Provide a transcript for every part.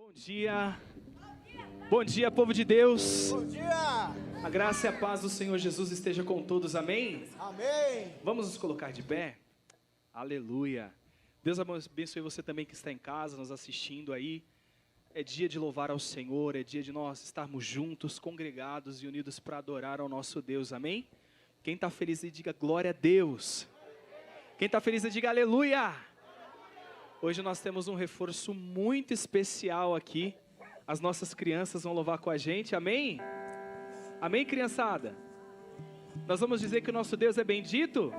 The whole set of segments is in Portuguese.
Bom dia, povo de Deus. Bom dia. A graça e a paz do Senhor Jesus esteja com todos, amém? Amém. Vamos nos colocar de pé? Aleluia. Deus abençoe você também que está em casa, nos assistindo aí. É dia de louvar ao Senhor, é dia de nós estarmos juntos, congregados e unidos para adorar ao nosso Deus, amém? Quem está feliz, diga glória a Deus. Quem está feliz, diga aleluia. Hoje nós temos um reforço muito especial aqui. As nossas crianças vão louvar com a gente, amém? Amém, criançada? Nós vamos dizer que o nosso Deus é bendito?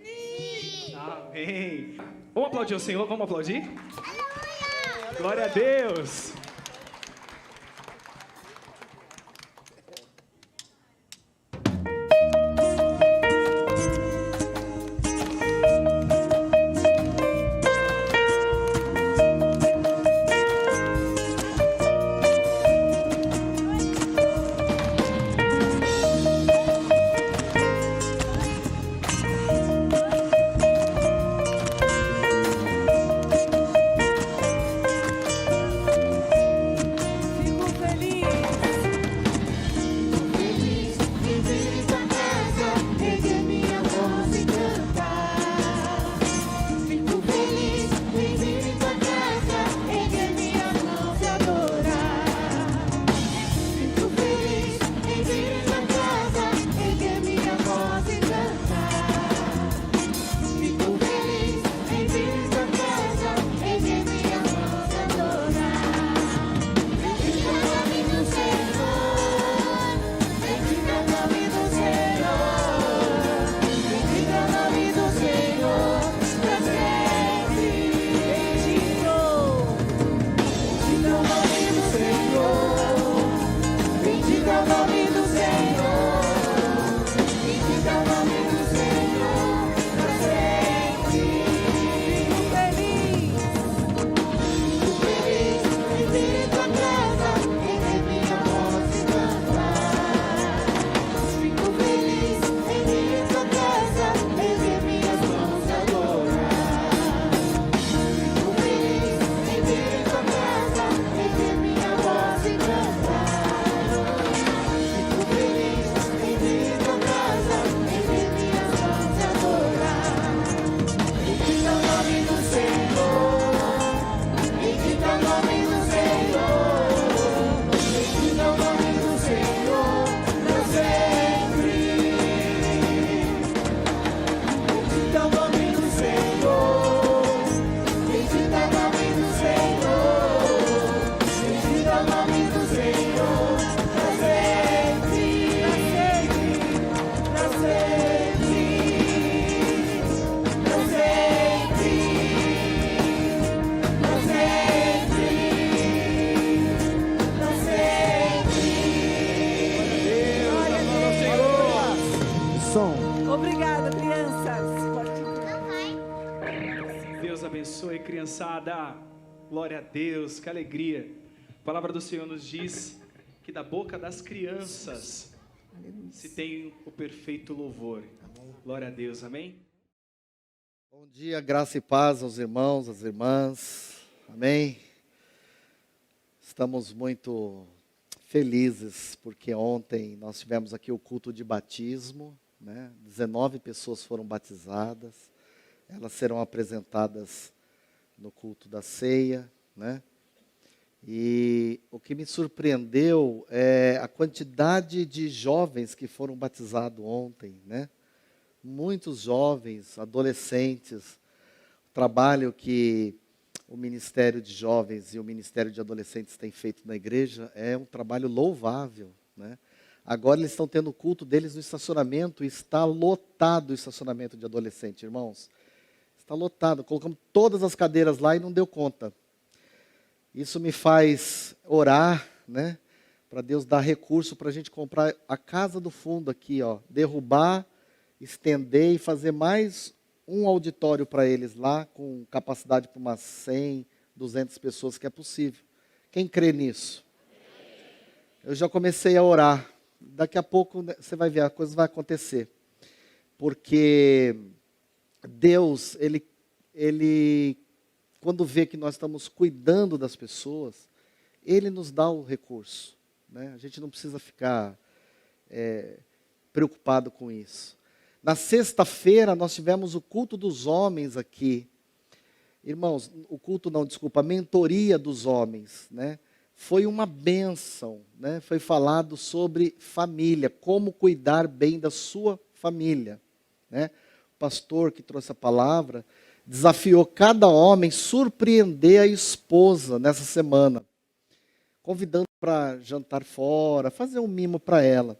Sim! Amém! Vamos aplaudir o Senhor, vamos aplaudir? Aleluia! Glória a Deus! Obrigada, crianças. Deus abençoe, criançada. Glória a Deus, que alegria. A palavra do Senhor nos diz que da boca das crianças se tem o perfeito louvor. Glória a Deus, amém? Bom dia, graça e paz aos irmãos, às irmãs. Amém? Estamos muito felizes porque ontem nós tivemos aqui o culto de batismo, né? 19 pessoas foram batizadas. Elas serão apresentadas no culto da ceia, né? E o que me surpreendeu é a quantidade de jovens que foram batizados ontem, né? Muitos jovens, adolescentes. O trabalho que o Ministério de Jovens e o Ministério de Adolescentes têm feito na igreja é um trabalho louvável, né? Agora eles estão tendo o culto deles no estacionamento e está lotado o estacionamento de adolescente, irmãos. Está lotado, colocamos todas as cadeiras lá e não deu conta. Isso me faz orar, né? Para Deus dar recurso para a gente comprar a casa do fundo aqui, ó. Derrubar, estender e fazer mais um auditório para eles lá, com capacidade para umas 100, 200 pessoas, que é possível. Quem crê nisso? Eu já comecei a orar. Daqui a pouco você vai ver, a coisa vai acontecer. Porque Deus, Ele quando vê que nós estamos cuidando das pessoas, Ele nos dá o recurso, né? A gente não precisa ficar preocupado com isso. Na sexta-feira nós tivemos o culto dos homens aqui. Irmãos, o culto não, desculpa, a mentoria dos homens, né? Foi uma bênção, né? Foi falado sobre família, como cuidar bem da sua família, né? O pastor que trouxe a palavra desafiou cada homem a surpreender a esposa nessa semana, convidando para jantar fora, fazer um mimo para ela.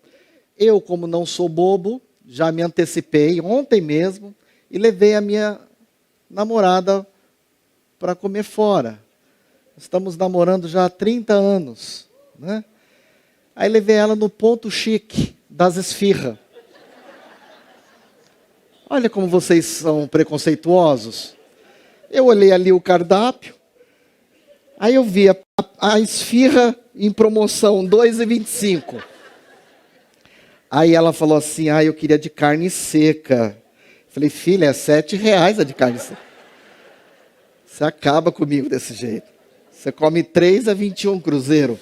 Eu, como não sou bobo, já me antecipei ontem mesmo e levei a minha namorada para comer fora. Estamos namorando já há 30 anos, né? Aí levei ela no ponto chique das esfirras. Olha como vocês são preconceituosos. Eu olhei ali o cardápio, aí eu vi a esfirra em promoção, R$ 2,25. Aí ela falou assim, eu queria de carne seca. Falei, filha, é R$ 7 a de carne seca. Você acaba comigo desse jeito. Você come 3 a 21 cruzeiro.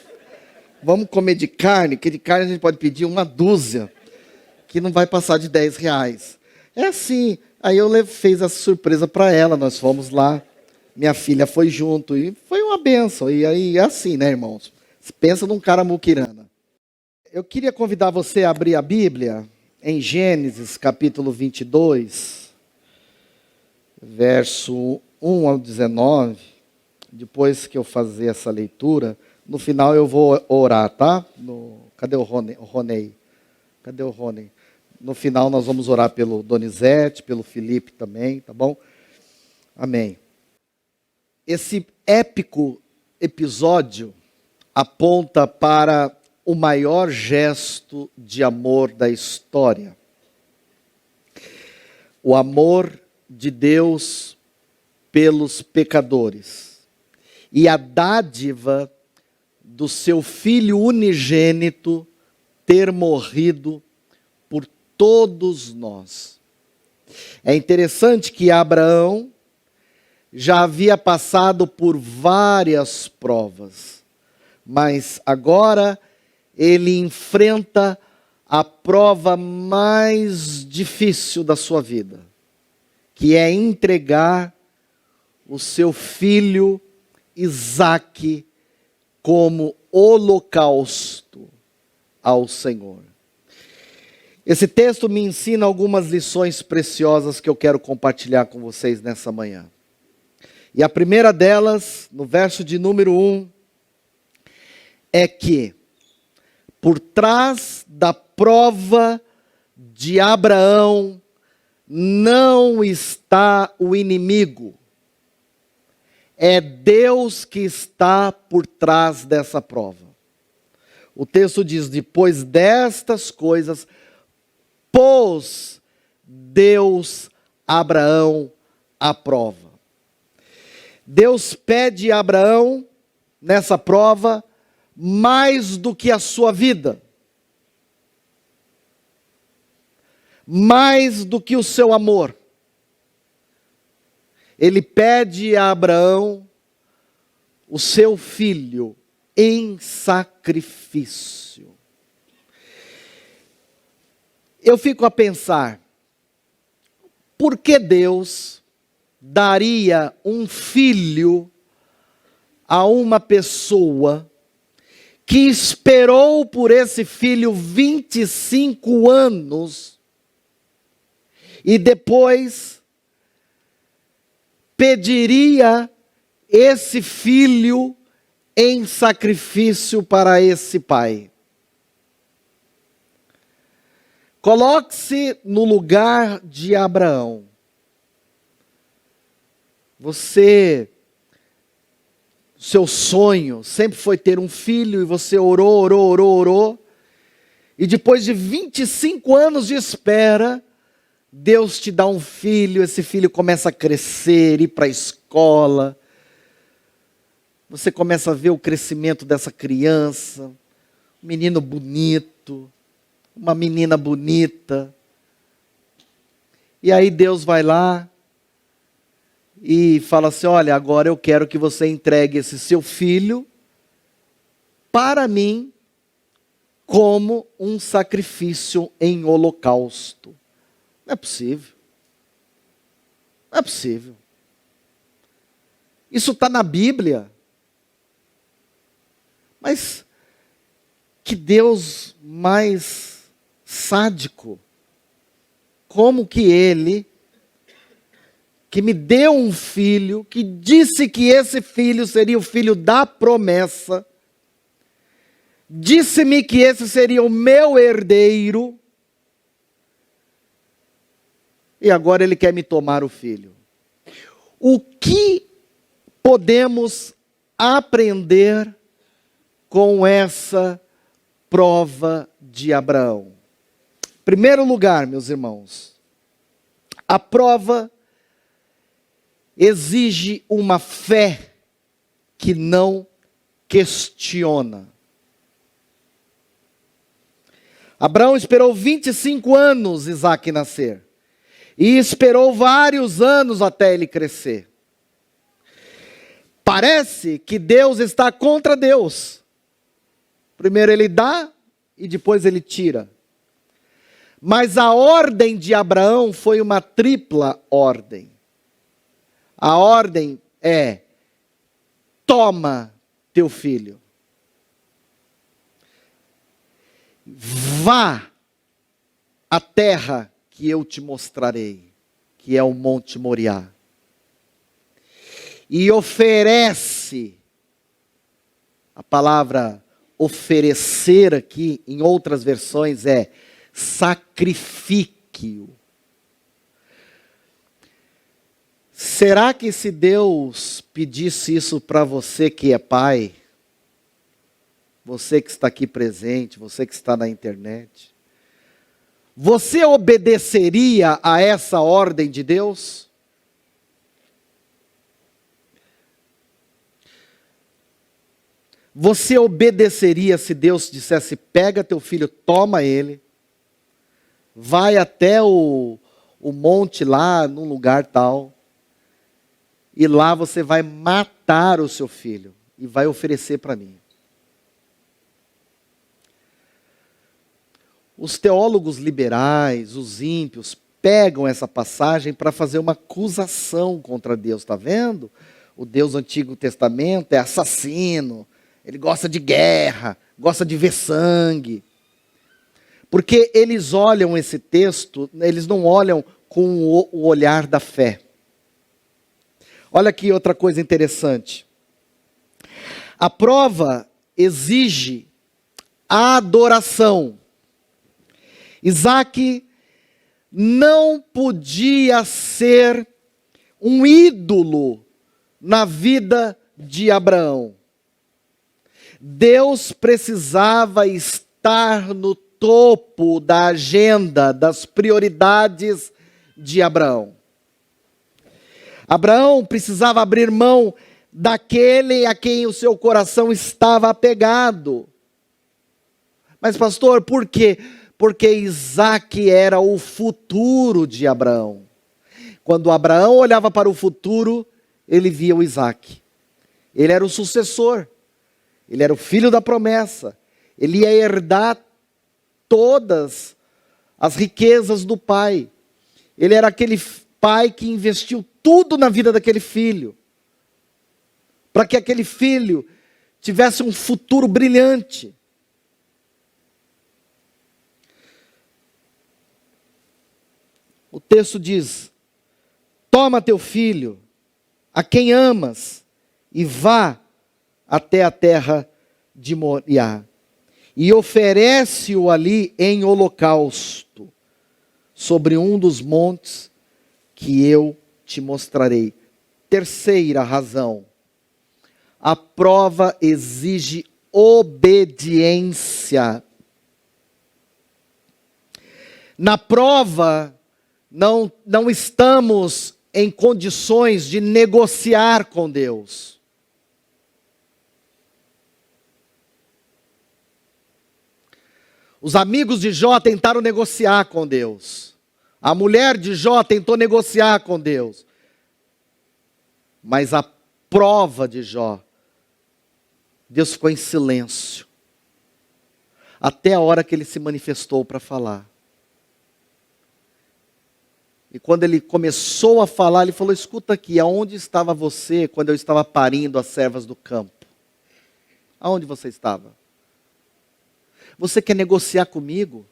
Vamos comer de carne, que de carne a gente pode pedir uma dúzia, que não vai passar de R$ 10. É assim. Aí eu fiz essa surpresa para ela, nós fomos lá, minha filha foi junto, e foi uma bênção. E aí é assim, né, irmãos? Você pensa num cara muquirana. Eu queria convidar você a abrir a Bíblia em Gênesis, capítulo 22, verso 1 ao 19. Depois que eu fazer essa leitura, no final eu vou orar, tá? Cadê o Ronei? Cadê o Ronei? No final nós vamos orar pelo Donizete, pelo Felipe também, tá bom? Amém. Esse épico episódio aponta para o maior gesto de amor da história. O amor de Deus pelos pecadores. E a dádiva do seu Filho unigênito ter morrido por todos nós. É interessante que Abraão já havia passado por várias provas, mas agora ele enfrenta a prova mais difícil da sua vida, que é entregar o seu filho Isaque como holocausto ao Senhor. Esse texto me ensina algumas lições preciosas que eu quero compartilhar com vocês nessa manhã. E a primeira delas, no verso de número 1, é que por trás da prova de Abraão não está o inimigo. É Deus que está por trás dessa prova. O texto diz, depois destas coisas, pôs Deus Abraão à prova. Deus pede a Abraão, nessa prova, mais do que a sua vida. Mais do que o seu amor. Ele pede a Abraão o seu filho em sacrifício. Eu fico a pensar, por que Deus daria um filho a uma pessoa que esperou por esse filho 25 anos e depois pediria esse filho em sacrifício para esse pai? Coloque-se no lugar de Abraão. Seu sonho sempre foi ter um filho e você orou. E depois de 25 anos de espera, Deus te dá um filho, esse filho começa a crescer, ir para a escola. Você começa a ver o crescimento dessa criança, um menino bonito, uma menina bonita. E aí Deus vai lá e fala assim, olha, agora eu quero que você entregue esse seu filho para mim como um sacrifício em holocausto. Não é possível. Não é possível. Isso está na Bíblia. Mas que Deus mais sádico. Como que Ele, que me deu um filho, que disse que esse filho seria o filho da promessa, disse-me que esse seria o meu herdeiro, e agora Ele quer me tomar o filho. O que podemos aprender com essa prova de Abraão? Em primeiro lugar, meus irmãos, a prova exige uma fé que não questiona. Abraão esperou 25 anos Isaque nascer. E esperou vários anos até ele crescer. Parece que Deus está contra Deus. Primeiro ele dá e depois ele tira. Mas a ordem de Abraão foi uma tripla ordem. A ordem é: toma teu filho. Vá à terra que eu te mostrarei, que é o Monte Moriá. E oferece, a palavra oferecer aqui, em outras versões, é sacrifique-o. Será que se Deus pedisse isso para você que é pai, você que está aqui presente, você que está na internet, você obedeceria a essa ordem de Deus? Você obedeceria se Deus dissesse: pega teu filho, toma ele, vai até o monte lá, num lugar tal, e lá você vai matar o seu filho e vai oferecer para mim? Os teólogos liberais, os ímpios, pegam essa passagem para fazer uma acusação contra Deus. Está vendo? O Deus do Antigo Testamento é assassino, ele gosta de guerra, gosta de ver sangue. Porque eles olham esse texto, eles não olham com o olhar da fé. Olha aqui outra coisa interessante. A prova exige a adoração. Isaque não podia ser um ídolo na vida de Abraão. Deus precisava estar no topo da agenda, das prioridades de Abraão. Abraão precisava abrir mão daquele a quem o seu coração estava apegado. Mas pastor, por quê? Porque Isaque era o futuro de Abraão. Quando Abraão olhava para o futuro, ele via o Isaque. Ele era o sucessor. Ele era o filho da promessa. Ele ia herdar todas as riquezas do pai. Ele era aquele pai que investiu tudo na vida daquele filho, para que aquele filho tivesse um futuro brilhante. O texto diz: toma teu filho, a quem amas, e vá até a terra de Moriá, e oferece-o ali em holocausto, sobre um dos montes que eu te mostrarei. Terceira razão: a prova exige obediência. Na prova, não estamos em condições de negociar com Deus. Os amigos de Jó tentaram negociar com Deus. A mulher de Jó tentou negociar com Deus. Mas a prova de Jó Deus ficou em silêncio, até a hora que ele se manifestou para falar. E quando ele começou a falar, ele falou: escuta aqui, aonde estava você quando eu estava parindo as servas do campo? Aonde você estava? Você quer negociar comigo?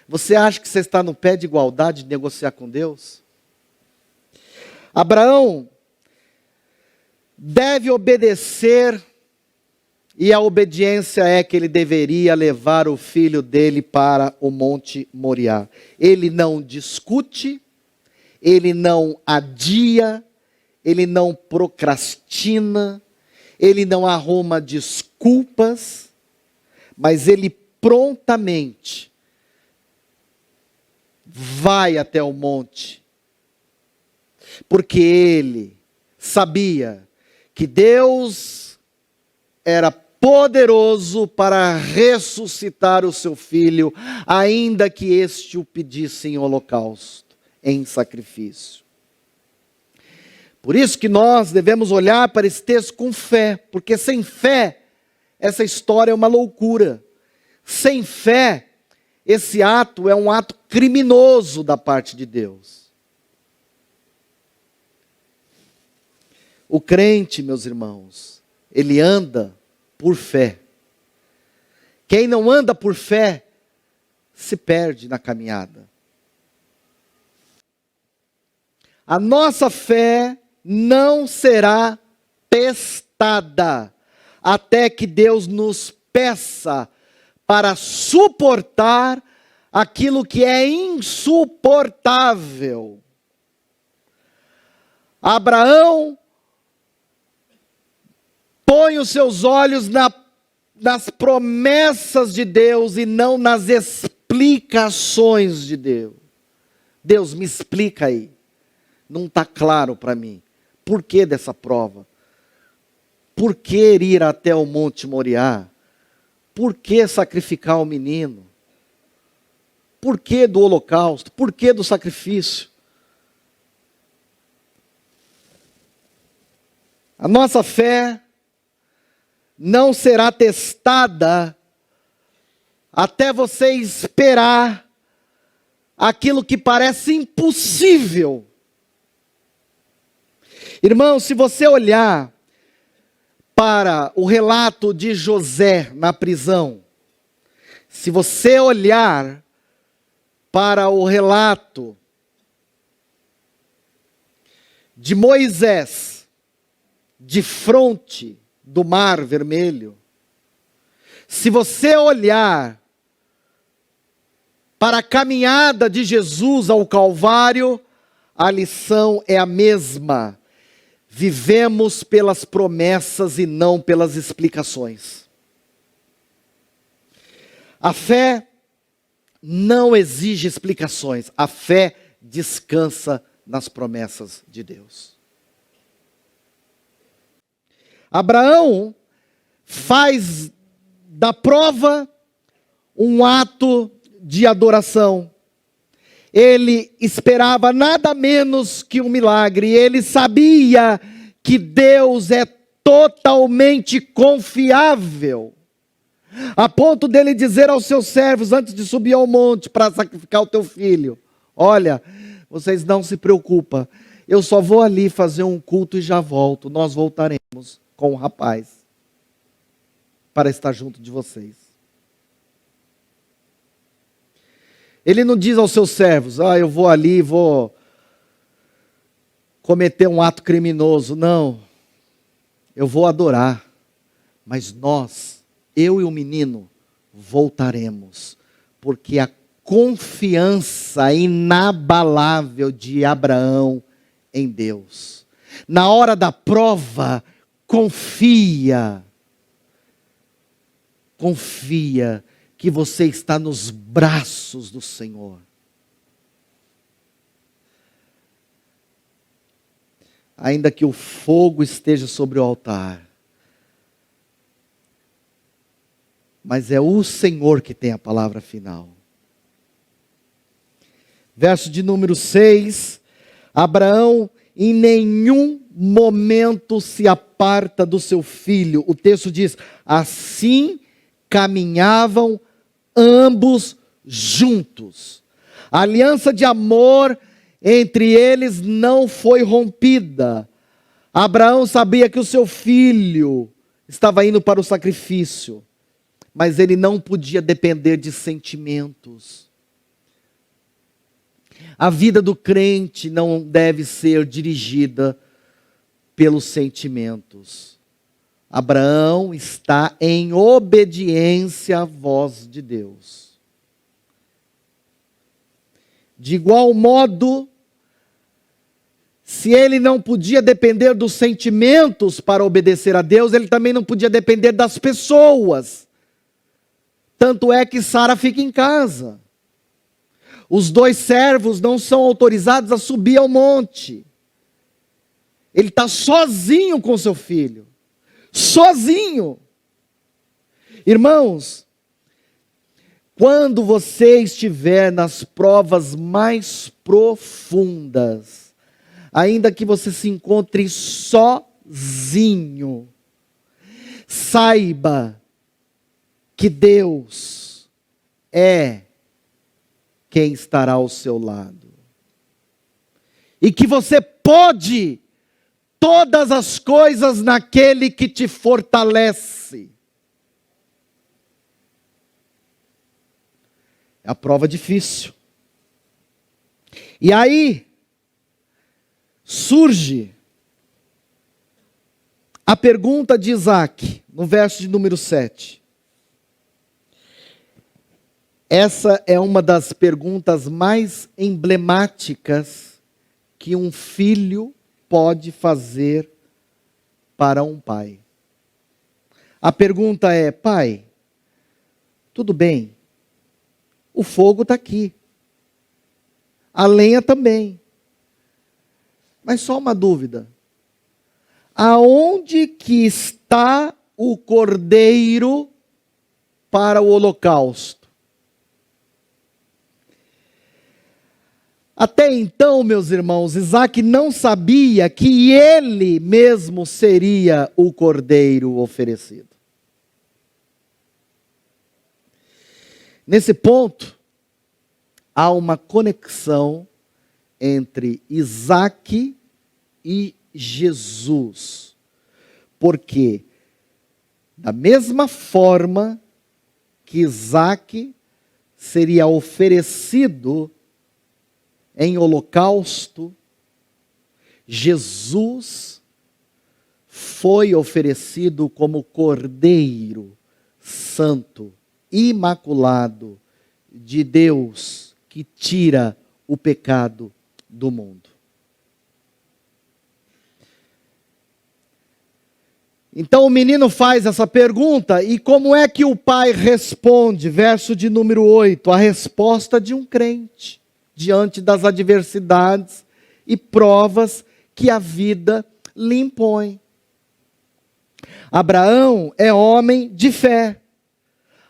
Você acha que você está no pé de igualdade de negociar com Deus? Abraão deve obedecer, e a obediência é que ele deveria levar o filho dele para o Monte Moriá. Ele não discute, ele não adia, ele não procrastina, ele não arruma desculpas, mas ele prontamente vai até o monte, porque ele sabia que Deus era poderoso para ressuscitar o seu filho, ainda que este o pedisse em holocausto, em sacrifício. Por isso que nós devemos olhar para esse texto com fé, porque sem fé, essa história é uma loucura. Sem fé, esse ato é um ato criminoso da parte de Deus. O crente, meus irmãos, ele anda por fé. Quem não anda por fé, se perde na caminhada. A nossa fé não será testada até que Deus nos peça para suportar aquilo que é insuportável. Abraão põe os seus olhos nas promessas de Deus e não nas explicações de Deus. Deus, me explica aí. Não está claro para mim. Por que dessa prova? Por que ir até o Monte Moriá? Por que sacrificar o menino? Por que do holocausto? Por que do sacrifício? A nossa fé não será testada até você esperar aquilo que parece impossível. Irmão, se você olhar para o relato de José na prisão, se você olhar para o relato de Moisés de fronte do Mar Vermelho, se você olhar para a caminhada de Jesus ao Calvário, a lição é a mesma. Vivemos pelas promessas e não pelas explicações. A fé não exige explicações. A fé descansa nas promessas de Deus. Abraão faz da prova um ato de adoração. Ele esperava nada menos que um milagre. Ele sabia que Deus é totalmente confiável, a ponto dele dizer aos seus servos, antes de subir ao monte para sacrificar o teu filho: olha, vocês não se preocupem, eu só vou ali fazer um culto e já volto. Nós voltaremos com o rapaz para estar junto de vocês. Ele não diz aos seus servos: eu vou ali, vou cometer um ato criminoso. Não, eu vou adorar. Mas nós, eu e o menino, voltaremos. Porque a confiança inabalável de Abraão em Deus. Na hora da prova, confia. Confia que você está nos braços do Senhor. Ainda que o fogo esteja sobre o altar, mas é o Senhor que tem a palavra final. Verso de número 6, Abraão em nenhum momento se aparta do seu filho. O texto diz: assim caminhavam ambos juntos. A aliança de amor entre eles não foi rompida. Abraão sabia que o seu filho estava indo para o sacrifício, mas ele não podia depender de sentimentos. A vida do crente não deve ser dirigida pelos sentimentos. Abraão está em obediência à voz de Deus. De igual modo, se ele não podia depender dos sentimentos para obedecer a Deus, ele também não podia depender das pessoas. Tanto é que Sara fica em casa. Os 2 servos não são autorizados a subir ao monte. Ele está sozinho com seu filho. Sozinho. Irmãos, quando você estiver nas provas mais profundas, ainda que você se encontre sozinho, saiba que Deus é quem estará ao seu lado. E que você pode todas as coisas naquele que te fortalece. É a prova difícil. E aí surge a pergunta de Isaac, no verso de número 7. Essa é uma das perguntas mais emblemáticas que um filho pode fazer para um pai. A pergunta é: pai, tudo bem, o fogo está aqui, a lenha também, mas só uma dúvida: aonde que está o cordeiro para o holocausto? Até então, meus irmãos, Isaac não sabia que ele mesmo seria o cordeiro oferecido. Nesse ponto, há uma conexão entre Isaac e Jesus. Porque, da mesma forma que Isaac seria oferecido em holocausto, Jesus foi oferecido como Cordeiro Santo, imaculado de Deus, que tira o pecado do mundo. Então o menino faz essa pergunta, e como é que o pai responde? Verso de número 8, a resposta de um crente diante das adversidades e provas que a vida lhe impõe. Abraão é homem de fé.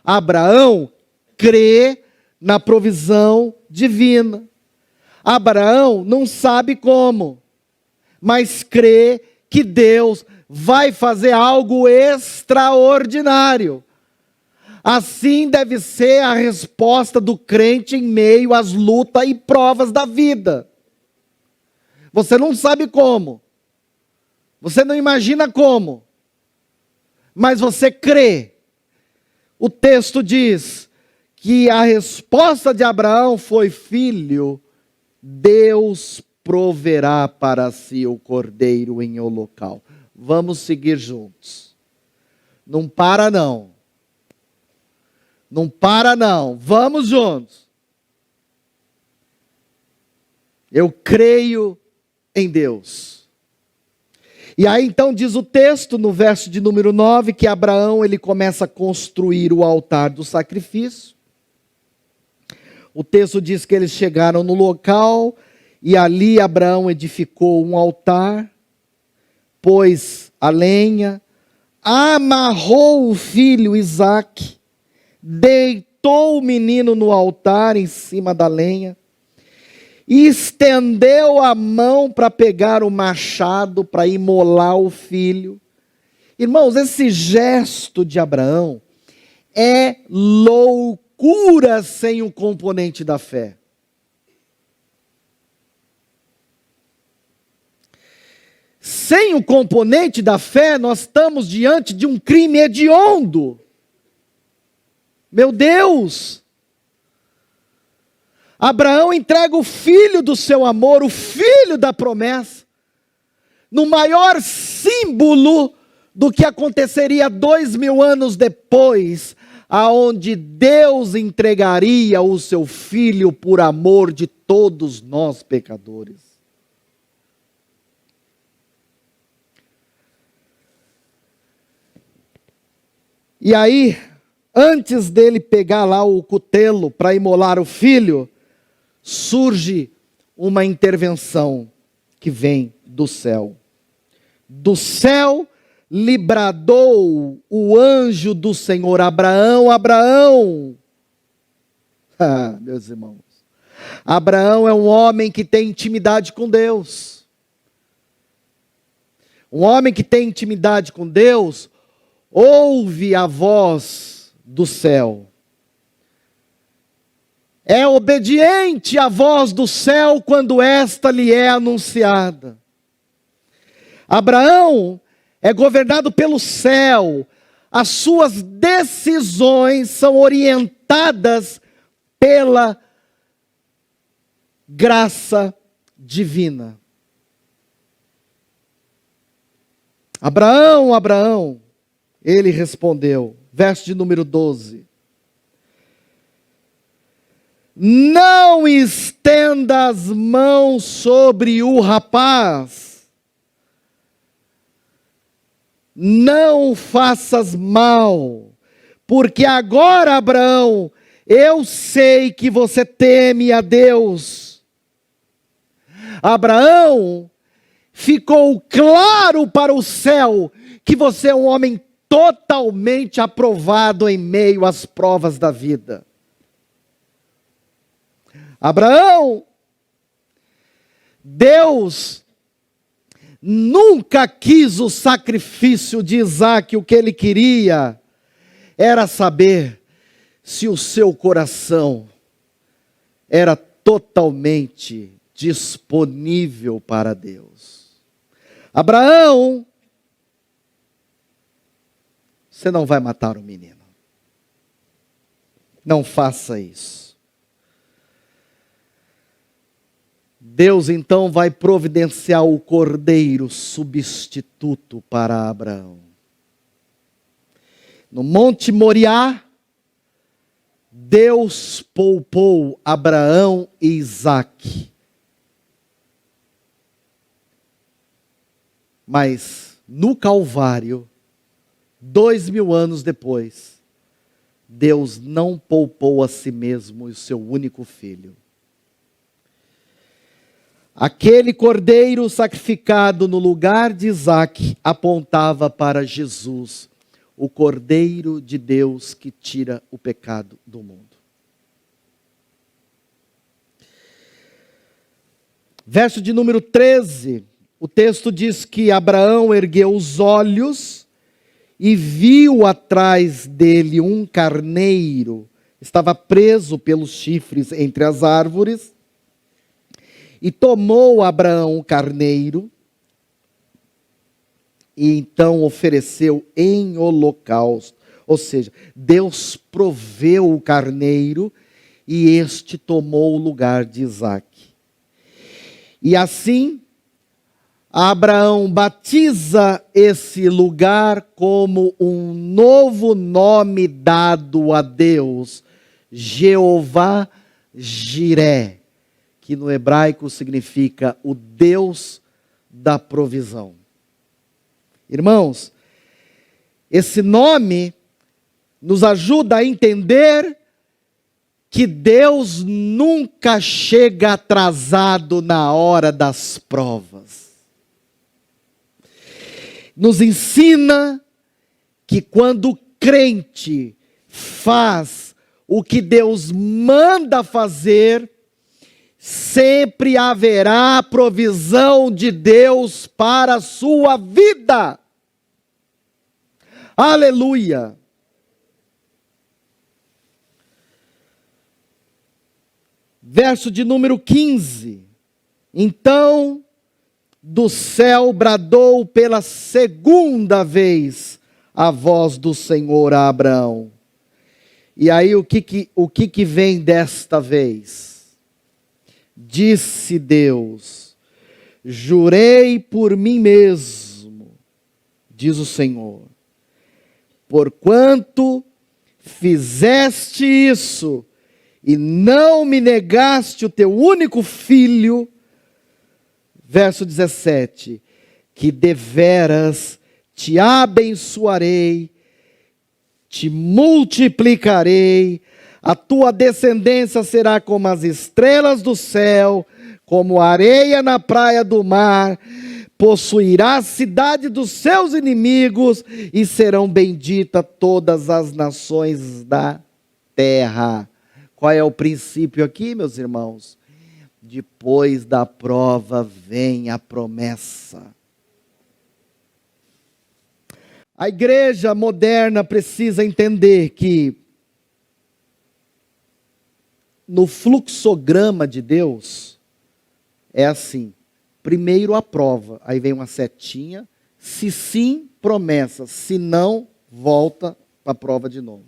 Abraão crê na provisão divina. Abraão não sabe como, mas crê que Deus vai fazer algo extraordinário. Assim deve ser a resposta do crente em meio às lutas e provas da vida. Você não sabe como, você não imagina como, mas você crê. O texto diz que a resposta de Abraão foi: filho, Deus proverá para si o cordeiro em holocausto. Vamos seguir juntos. Não para não. Não para não. Vamos juntos. Eu creio em Deus. E aí então diz o texto, no verso de número 9, que Abraão ele começa a construir o altar do sacrifício. O texto diz que eles chegaram no local e ali Abraão edificou um altar, pôs a lenha, amarrou o filho Isaque, deitou o menino no altar em cima da lenha e estendeu a mão para pegar o machado, para imolar o filho. Irmãos, esse gesto de Abraão é loucura sem o componente da fé. Sem o componente da fé, nós estamos diante de um crime hediondo. Meu Deus! Abraão entrega o filho do seu amor, o filho da promessa, no maior símbolo do que aconteceria 2000 anos depois, aonde Deus entregaria o seu filho por amor de todos nós pecadores. E aí, antes dele pegar lá o cutelo para imolar o filho, surge uma intervenção que vem do céu. Do céu lhe bradou o anjo do Senhor: Abraão, Abraão. Meus irmãos, Abraão é um homem que tem intimidade com Deus. Um homem que tem intimidade com Deus ouve a voz do céu. É obediente à voz do céu quando esta lhe é anunciada. Abraão é governado pelo céu. As suas decisões são orientadas pela graça divina. Abraão, Abraão, ele respondeu, verso de número 12. Não estenda as mãos sobre o rapaz, não faças mal, porque agora, Abraão, eu sei que você teme a Deus. Abraão, ficou claro para o céu que você é um homem totalmente aprovado em meio às provas da vida. Abraão, Deus nunca quis o sacrifício de Isaque. O que ele queria era saber se o seu coração era totalmente disponível para Deus. Abraão, você não vai matar o menino. Não faça isso. Deus então vai providenciar o cordeiro substituto para Abraão. No Monte Moriá, Deus poupou Abraão e Isaque. Mas no Calvário, 2000 anos depois, Deus não poupou a si mesmo o seu único filho. Aquele cordeiro sacrificado no lugar de Isaque apontava para Jesus, o Cordeiro de Deus que tira o pecado do mundo. Verso de número 13, o texto diz que Abraão ergueu os olhos e viu atrás dele um carneiro, estava preso pelos chifres entre as árvores. E tomou Abraão o carneiro, e então ofereceu em holocausto. Ou seja, Deus proveu o carneiro, e este tomou o lugar de Isaque. E assim, Abraão batiza esse lugar como um novo nome dado a Deus, Jeová Jiré, que no hebraico significa o Deus da provisão. Irmãos, esse nome nos ajuda a entender que Deus nunca chega atrasado na hora das provas. Nos ensina que quando o crente faz o que Deus manda fazer, sempre haverá provisão de Deus para a sua vida. Aleluia! Verso de número 15. Então, do céu bradou pela segunda vez a voz do Senhor a Abraão. E aí o que vem desta vez? Disse Deus: jurei por mim mesmo, diz o Senhor, porquanto fizeste isso e não me negaste o teu único filho, verso 17, que deveras te abençoarei, te multiplicarei, a tua descendência será como as estrelas do céu, como a areia na praia do mar, possuirá a cidade dos seus inimigos e serão benditas todas as nações da terra. Qual é o princípio aqui, meus irmãos? Depois da prova vem a promessa. A igreja moderna precisa entender que no fluxograma de Deus é assim: primeiro a prova, aí vem uma setinha, se sim, promessa, se não, volta para a prova de novo.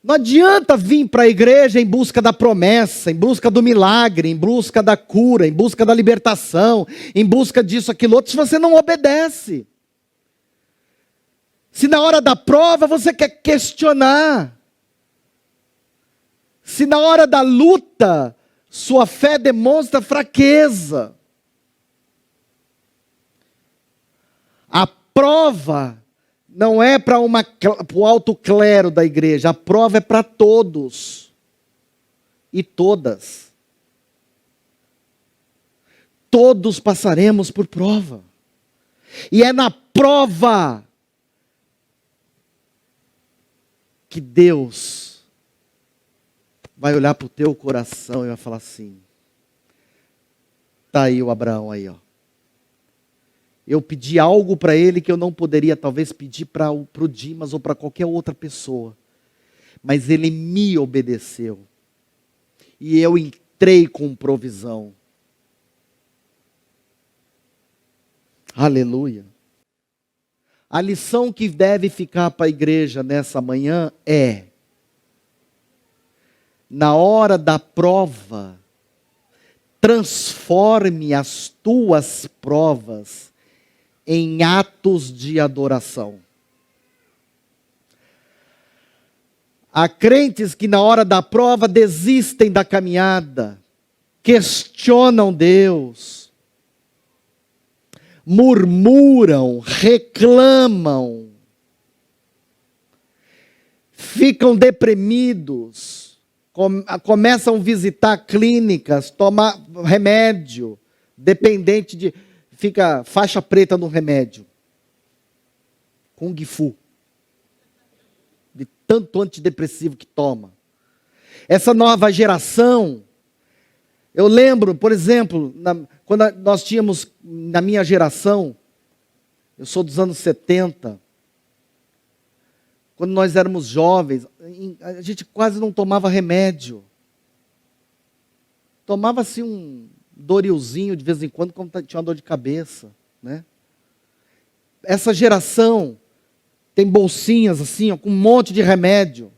Não adianta vir para a igreja em busca da promessa, em busca do milagre, em busca da cura, em busca da libertação, em busca disso, aquilo outro, se você não obedece. Se na hora da prova você quer questionar, se na hora da luta sua fé demonstra fraqueza. A prova não é para o alto clero da igreja, a prova é para todos e todas. Todos passaremos por prova. E é na prova que Deus vai olhar para o teu coração e vai falar assim: está aí o Abraão aí, ó. Eu pedi algo para ele que eu não poderia talvez pedir para o Dimas ou para qualquer outra pessoa. Mas ele me obedeceu. E eu entrei com provisão. Aleluia. A lição que deve ficar para a igreja nessa manhã é: na hora da prova, transforme as tuas provas em atos de adoração. Há crentes que na hora da prova desistem da caminhada, questionam Deus, murmuram, reclamam, ficam deprimidos, começam a visitar clínicas, tomar remédio, dependente de... Fica faixa preta no remédio. Kung Fu. De tanto antidepressivo que toma. Essa nova geração, eu lembro, por exemplo, quando nós tínhamos, na minha geração, eu sou dos anos 70, quando nós éramos jovens, a gente quase não tomava remédio. Tomava-se um Dorilzinho de vez em quando tinha uma dor de cabeça, né? Essa geração tem bolsinhas assim, ó, com um monte de remédio.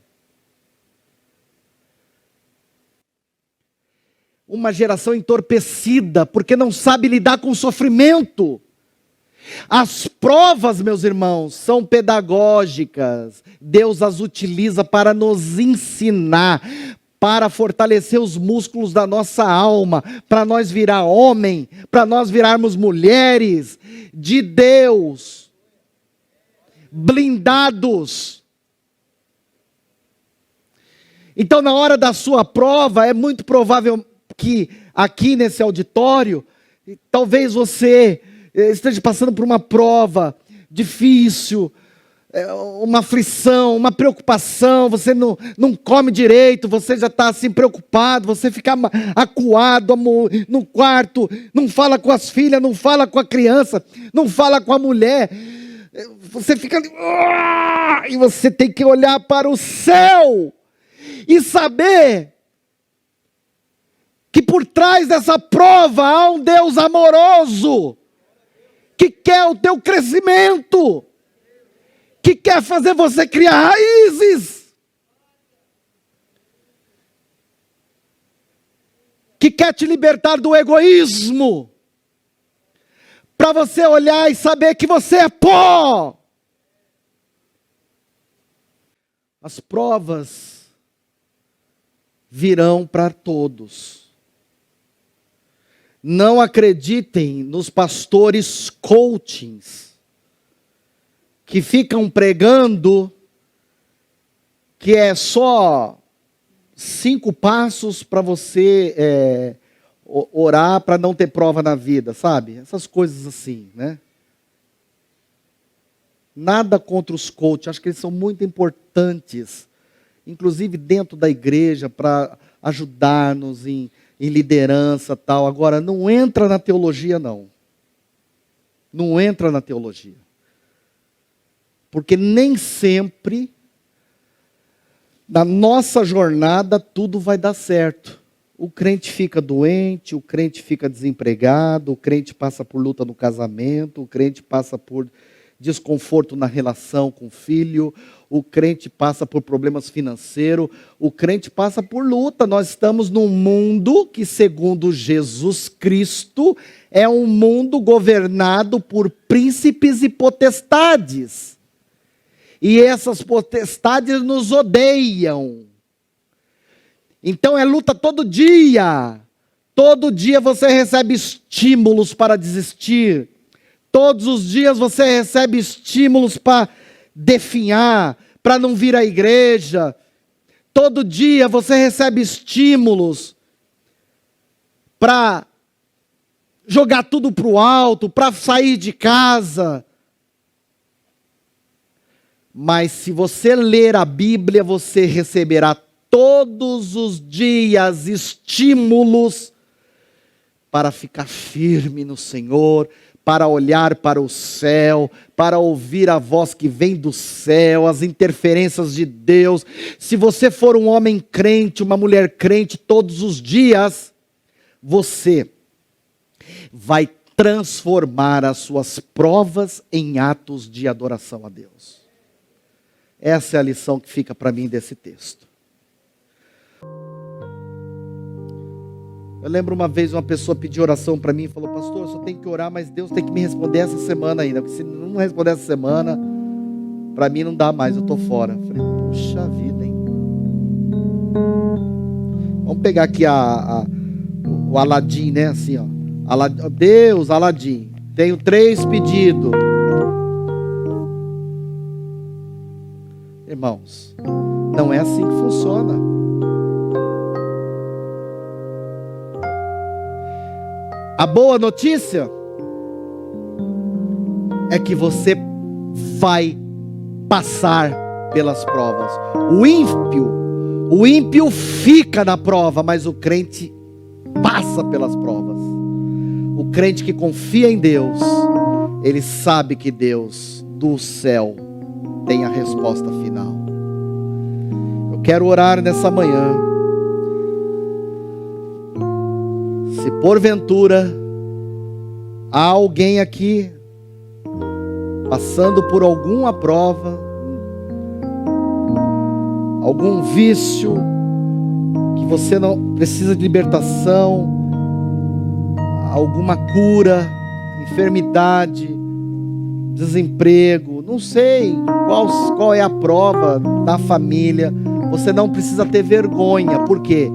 Uma geração entorpecida, porque não sabe lidar com o sofrimento. As provas, meus irmãos, são pedagógicas. Deus as utiliza para nos ensinar, para fortalecer os músculos da nossa alma, para nós virar homem, para nós virarmos mulheres de Deus, blindados. Então, na hora da sua prova, é muito provável que aqui nesse auditório, talvez você esteja passando por uma prova difícil, uma aflição, uma preocupação, você não come direito, você já está assim preocupado, você fica acuado no quarto, não fala com as filhas, não fala com a criança, não fala com a mulher, você fica ali, e você tem que olhar para o céu e saber que por trás dessa prova há um Deus amoroso, que quer o teu crescimento, que quer fazer você criar raízes, que quer te libertar do egoísmo, para você olhar e saber que você é pó. As provas virão para todos. Não acreditem nos pastores coachings, que ficam pregando que é só 5 passos para você orar para não ter prova na vida, sabe? Essas coisas assim, né? Nada contra os coaches, acho que eles são muito importantes, inclusive dentro da igreja, para ajudar-nos em liderança e tal. Agora, não entra na teologia, não. Não entra na teologia. Porque nem sempre, na nossa jornada, tudo vai dar certo. O crente fica doente, o crente fica desempregado, o crente passa por luta no casamento, o crente passa por desconforto na relação com o filho, o crente passa por problemas financeiros, o crente passa por luta. Nós estamos num mundo que, segundo Jesus Cristo, é um mundo governado por príncipes e potestades. E essas potestades nos odeiam. Então é luta todo dia. Todo dia você recebe estímulos para desistir. Todos os dias você recebe estímulos para definhar, para não vir à igreja. Todo dia você recebe estímulos para jogar tudo para o alto, para sair de casa. Mas se você ler a Bíblia, você receberá todos os dias estímulos para ficar firme no Senhor, para olhar para o céu, para ouvir a voz que vem do céu, as interferências de Deus. Se você for um homem crente, uma mulher crente, todos os dias, você vai transformar as suas provas em atos de adoração a Deus. Essa é a lição que fica para mim desse texto. Eu lembro uma vez uma pessoa pediu oração para mim e falou: pastor, eu só tenho que orar, mas Deus tem que me responder essa semana ainda, porque se não responder essa semana, para mim não dá mais, eu estou fora. Eu falei: puxa vida, hein? Vamos pegar aqui o Aladim, né? Assim, ó. Deus, Aladim, tenho 3 pedidos. Irmãos, não é assim que funciona. A boa notícia é que você vai passar pelas provas. O ímpio fica na prova, mas o crente passa pelas provas. O crente que confia em Deus, ele sabe que Deus do céu tem a resposta final. Eu quero orar nessa manhã. Se porventura há alguém aqui passando por alguma prova, algum vício, que você não precisa de libertação, alguma cura, enfermidade, desemprego, não sei qual é a prova da família, você não precisa ter vergonha. Por quê?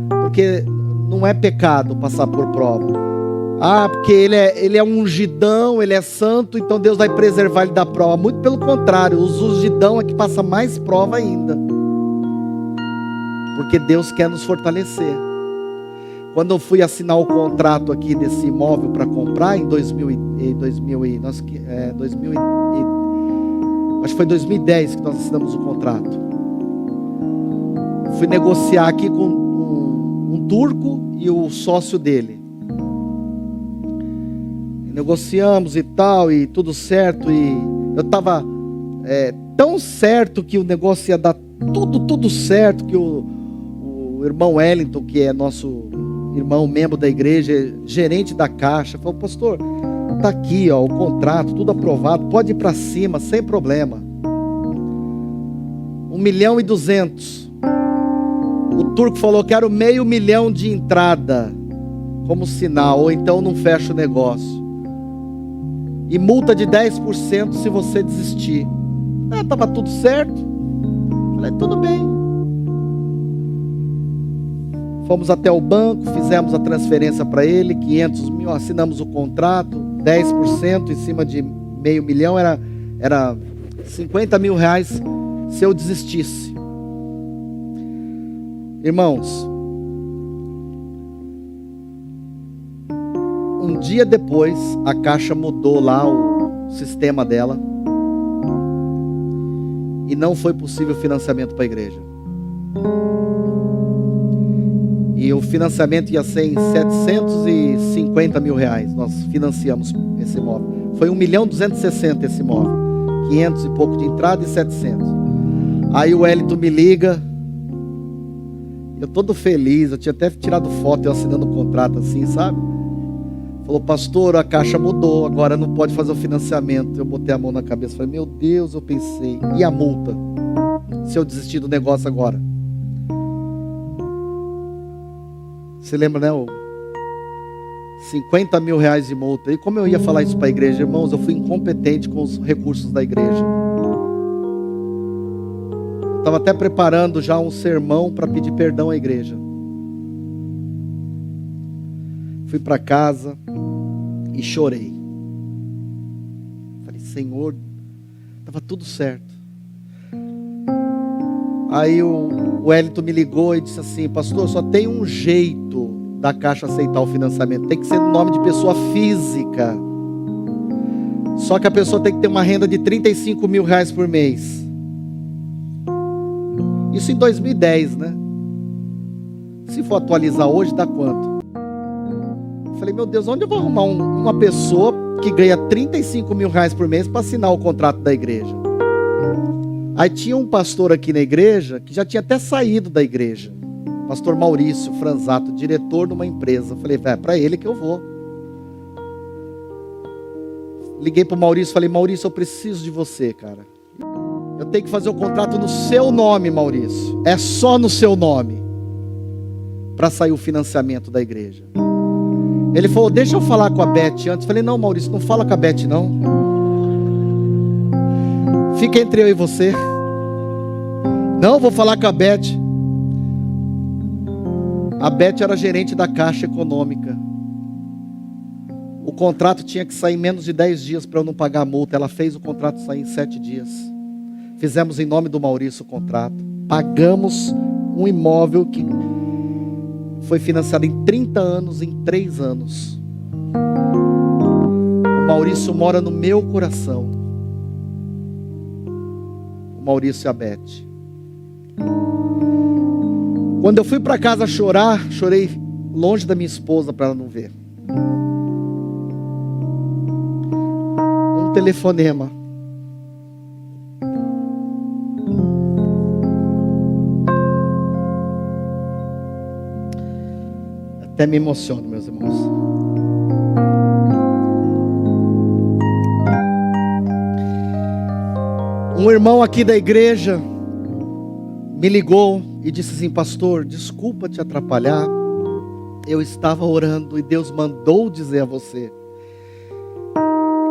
Porque não é pecado passar por prova. Porque ele é ungidão, ele é santo, então Deus vai preservar ele da prova. Muito pelo contrário, os ungidão é que passa mais prova ainda. Porque Deus quer nos fortalecer. Quando eu fui assinar o contrato aqui desse imóvel para comprar em 2000, Acho que foi em 2010 que nós assinamos o contrato. Fui negociar aqui com um turco e o sócio dele. Negociamos e tal, e tudo certo. E eu estava tão certo que o negócio ia dar tudo certo, que o irmão Wellington, que é nosso irmão, membro da igreja, gerente da Caixa, falou: pastor, tá aqui, ó, o contrato, tudo aprovado, pode ir para cima, sem problema. 1.200.000. O turco falou: quero 500 mil de entrada, como sinal, ou então não fecha o negócio. E multa de 10% se você desistir. Tava tudo certo. Falei: tudo bem. Fomos até o banco, fizemos a transferência para ele, 500 mil, assinamos o contrato, 10% em cima de 500 mil, era 50 mil reais se eu desistisse. Irmãos, um dia depois, a Caixa mudou lá o sistema dela e não foi possível financiamento para a igreja. E o financiamento ia ser em 750 mil reais. Nós financiamos esse imóvel. Foi 1.260.000 esse imóvel. 500 e pouco de entrada e 700. Aí o Wellington me liga. Eu todo feliz. Eu tinha até tirado foto eu assinando o contrato assim, sabe? Falou: pastor, a Caixa mudou. Agora não pode fazer o financiamento. Eu botei a mão na cabeça. Falei: meu Deus, eu pensei. E a multa? Se eu desistir do negócio agora? Você lembra, né? 50 mil reais de multa. E como eu ia falar isso para a igreja? Irmãos, eu fui incompetente com os recursos da igreja. Estava até preparando já um sermão para pedir perdão à igreja. Fui para casa e chorei. Falei: Senhor, estava tudo certo. Aí o Wellington me ligou e disse assim: pastor, só tem um jeito da Caixa aceitar o financiamento. Tem que ser no nome de pessoa física. Só que a pessoa tem que ter uma renda de 35 mil reais por mês. Isso em 2010, né? Se for atualizar hoje, dá quanto? Eu falei: meu Deus, onde eu vou arrumar uma pessoa que ganha 35 mil reais por mês para assinar o contrato da igreja? Aí tinha um pastor aqui na igreja que já tinha até saído da igreja. Pastor Maurício Franzato, diretor de uma empresa. Eu falei: é para ele que eu vou. Liguei para o Maurício, falei: Maurício, eu preciso de você, cara. Eu tenho que fazer o contrato no seu nome, Maurício. É só no seu nome. Para sair o financiamento da igreja. Ele falou: deixa eu falar com a Beth antes. Eu falei: não, Maurício, não fala com a Beth não. Fica entre eu e você. Não, vou falar com a Beth. A Beth era gerente da Caixa Econômica. O contrato tinha que sair em menos de 10 dias para eu não pagar a multa. Ela fez o contrato sair em 7 dias. Fizemos em nome do Maurício o contrato. Pagamos um imóvel que foi financiado em 30 anos, em 3 anos. O Maurício mora no meu coração. Maurício e a Beth. Quando eu fui para casa chorar, chorei longe da minha esposa para ela não ver. Um telefonema. Até me emociono, meus irmãos. Um irmão aqui da igreja me ligou e disse assim: pastor, desculpa te atrapalhar. Eu estava orando e Deus mandou dizer a você.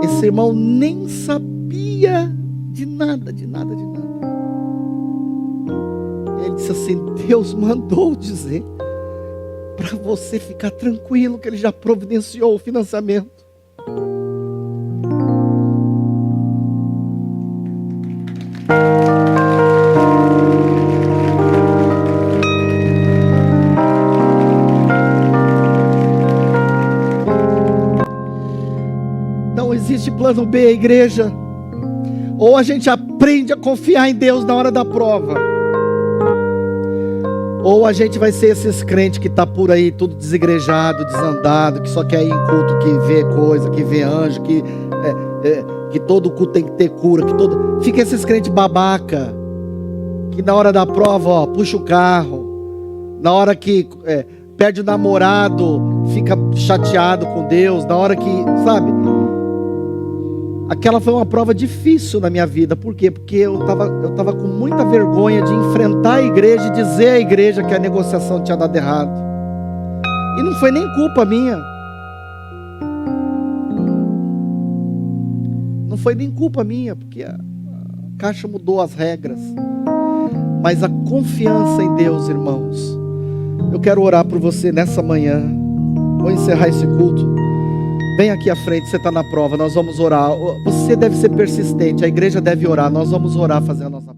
Esse irmão nem sabia de nada. Ele disse assim: Deus mandou dizer para você ficar tranquilo que Ele já providenciou o financiamento. Não existe plano B, igreja. Ou a gente aprende a confiar em Deus na hora da prova, ou a gente vai ser esses crentes que tá por aí tudo desigrejado, desandado, que só quer ir em culto, que vê coisa, que vê anjo, que todo culto tem que ter cura, fica esses crentes babaca, que na hora da prova, ó, puxa o carro, na hora que perde o namorado, fica chateado com Deus, na hora que, sabe? Aquela foi uma prova difícil na minha vida. Por quê? Porque eu tava com muita vergonha de enfrentar a igreja e dizer à igreja que a negociação tinha dado errado. E não foi nem culpa minha. Não foi nem culpa minha, porque a Caixa mudou as regras. Mas a confiança em Deus, irmãos. Eu quero orar por você nessa manhã. Vou encerrar esse culto. Vem aqui à frente, você está na prova, nós vamos orar. Você deve ser persistente, a igreja deve orar, nós vamos orar, fazer a nossa